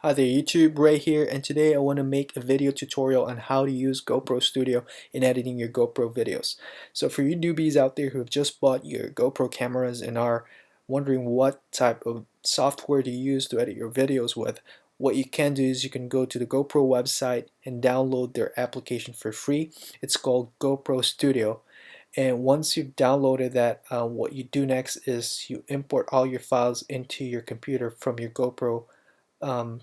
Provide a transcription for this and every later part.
Hi there YouTube, Ray here, and today I want to make a video tutorial on how to use GoPro Studio in editing your GoPro videos. So for you newbies out there who have just bought your GoPro cameras and are wondering what type of software to use to edit your videos with, what you can do is you can go to the GoPro website and download their application for free. It's called GoPro Studio. And once you've downloaded that, what you do next is you import all your files into your computer from your GoPro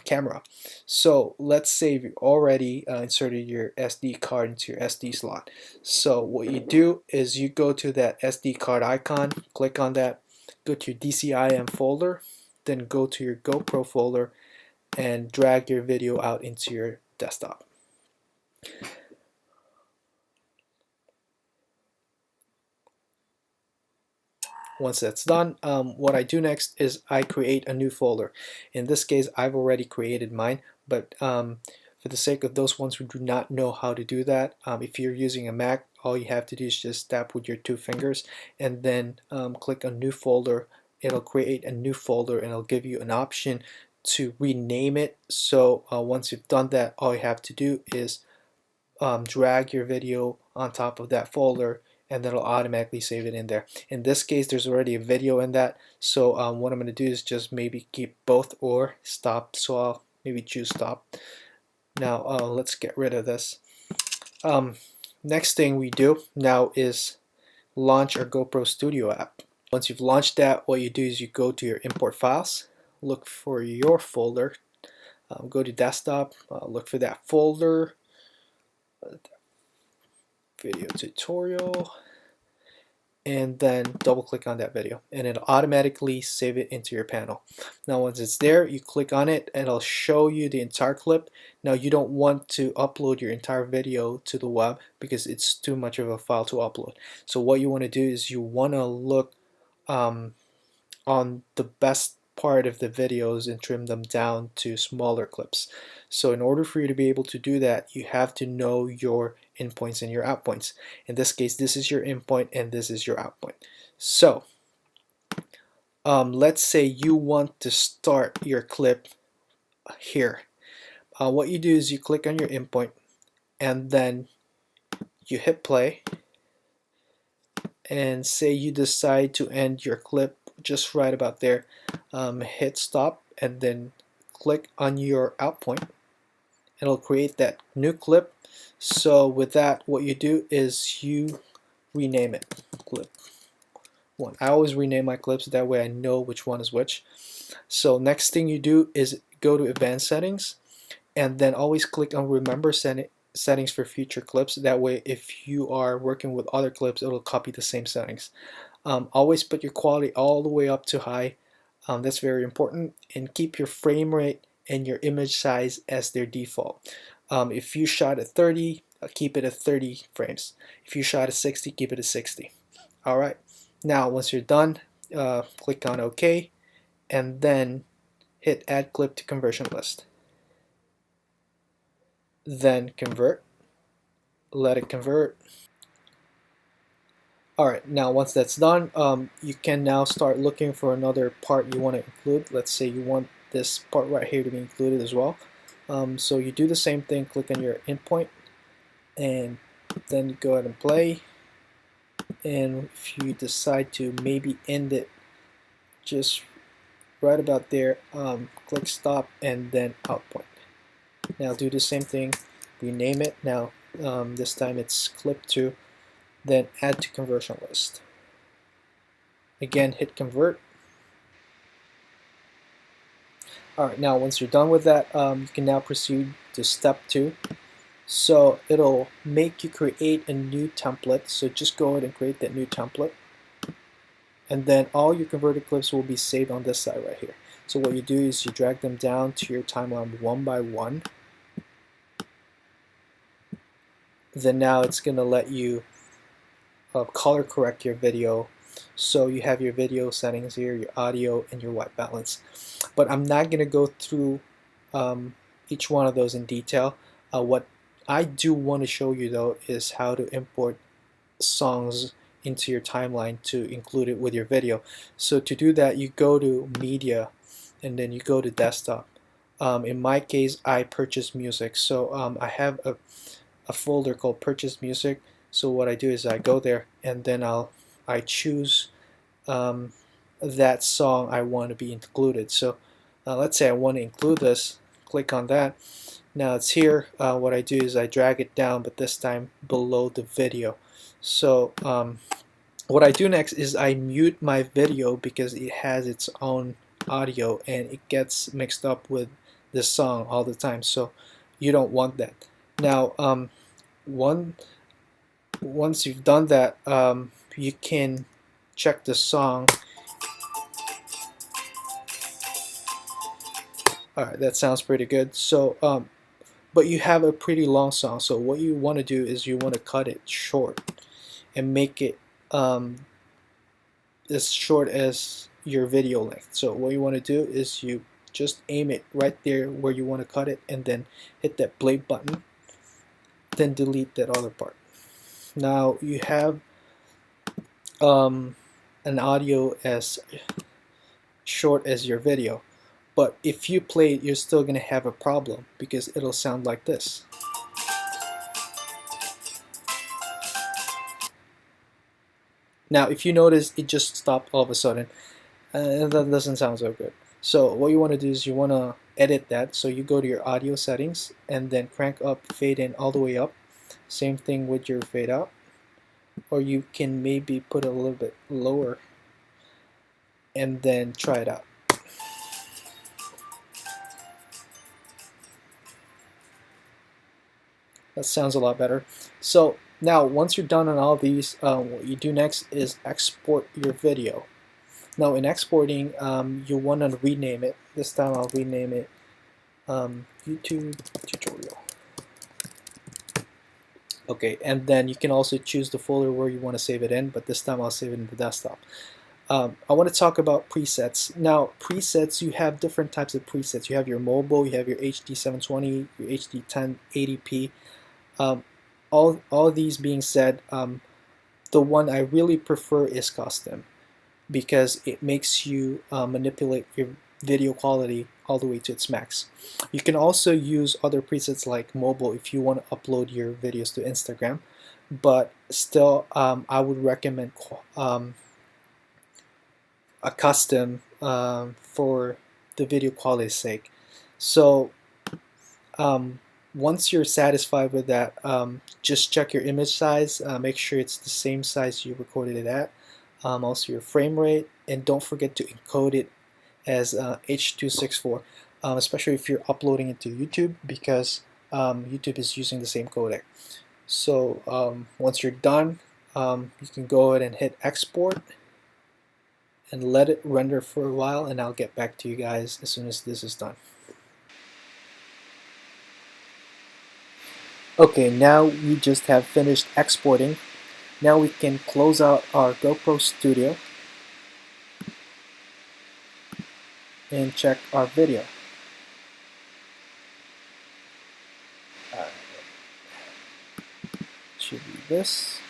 camera. So let's say you already inserted your SD card into your SD slot. So what you do is you go to that SD card icon, click on that, go to your DCIM folder, then go to your GoPro folder and drag your video out into your desktop. Once that's done, what I do next is I create a new folder. In this case, I've already created mine, but for the sake of those ones who do not know how to do that, if you're using a Mac, all you have to do is just tap with your two fingers and then click on new folder. It'll create a new folder and it'll give you an option to rename it. So once you've done that, all you have to do is drag your video on top of that folder and that'll automatically save it in there. In this case, there's already a video in that, so what I'm going to do is just maybe keep both or stop, so I'll maybe choose stop. Now let's get rid of this. Next thing we do now is launch our GoPro Studio app. Once you've launched that, what you do is you go to your import files, look for your folder, go to desktop, look for that folder, video tutorial, and then double click on that video and it'll automatically save it into your panel. Now once it's there, you click on it and it'll show you the entire clip. Now you don't want to upload your entire video to the web because it's too much of a file to upload. So what you want to do is you want to look on the best part of the videos and trim them down to smaller clips. So in order for you to be able to do that, you have to know your in points and your out points. In this case, this is your in point and this is your out point. So let's say you want to start your clip here. What you do is you click on your in point and then you hit play, and say you decide to end your clip just right about there, hit stop and then click on your out point. It'll create that new clip. So with that, what you do is you rename it clip 1. I always rename my clips, that way I know which one is which. So next thing you do is go to advanced settings and then always click on remember settings for future clips. That way if you are working with other clips, it'll copy the same settings. Always put your quality all the way up to high. That's very important, and keep your frame rate and your image size as their default. If you shot at 30, keep it at 30 frames. If you shot at 60, keep it at 60. Alright, now once you're done, click on OK and then hit add clip to conversion list. Then convert, let it convert. Alright, now once that's done, you can now start looking for another part you want to include. Let's say you want this part right here to be included as well. So you do the same thing, click on your endpoint, and then go ahead and play. And if you decide to maybe end it just right about there, click stop and then out point. Now do the same thing, rename it. Now this time it's clip 2. Then add to conversion list. Again, hit convert. Alright, now once you're done with that, you can now proceed to step 2. So it'll make you create a new template. So just go ahead and create that new template. And then all your converted clips will be saved on this side right here. So what you do is you drag them down to your timeline one by one. Then now it's going to let you color correct your video. So you have your video settings here, your audio, and your white balance. But I'm not going to go through each one of those in detail. What I do want to show you though is how to import songs into your timeline to include it with your video. So to do that, you go to media and then you go to desktop. In my case, I purchase music. So I have a folder called purchase music. So what I do is I go there and then I choose um, that song I want to be included. So let's say I want to include this, click on that. Now it's here. What I do is I drag it down, but this time below the video. So what I do next is I mute my video because it has its own audio and it gets mixed up with the song all the time. So you don't want that. Now, one once you've done that, you can check the song. All right, that sounds pretty good. So, but you have a pretty long song. So what you want to do is you want to cut it short and make it as short as your video length. So what you want to do is you just aim it right there where you want to cut it and then hit that play button, then delete that other part. Now you have an audio as short as your video, but if you play it, you're still going to have a problem because it'll sound like this. Now if you notice, it just stopped all of a sudden. That doesn't sound so good. So what you want to do is you want to edit that. So you go to your audio settings and then crank up fade in all the way up. Same thing with your fade out. Or you can maybe put it a little bit lower and then try it out. That sounds a lot better. So now once you're done on all these, what you do next is export your video. Now in exporting, you want to rename it. This time I'll rename it YouTube tutorial. Okay, and then you can also choose the folder where you want to save it in, but this time I'll save it in the desktop. I want to talk about presets. Now presets, you have different types of presets. You have your mobile, you have your HD 720, your HD 1080p. All these being said, the one I really prefer is custom because it makes you manipulate your video quality all the way to its max. You can also use other presets like mobile if you want to upload your videos to Instagram, but still I would recommend a custom for the video quality's sake. So once you're satisfied with that, just check your image size, make sure it's the same size you recorded it at, also your frame rate, and don't forget to encode it as H.264, especially if you're uploading it to YouTube because YouTube is using the same codec. So once you're done, you can go ahead and hit export and let it render for a while, and I'll get back to you guys as soon as this is done. Okay, now we just have finished exporting. Now we can close out our GoPro Studio and check our video. Should be this.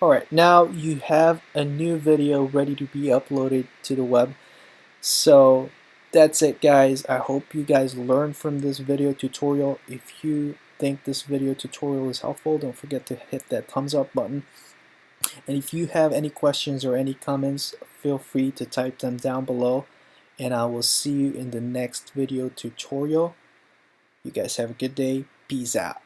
Alright, now you have a new video ready to be uploaded to the web. So that's it, guys. I hope you guys learned from this video tutorial. If you think this video tutorial is helpful, don't forget to hit that thumbs up button. And if you have any questions or any comments, feel free to type them down below. And I will see you in the next video tutorial. You guys have a good day. Peace out.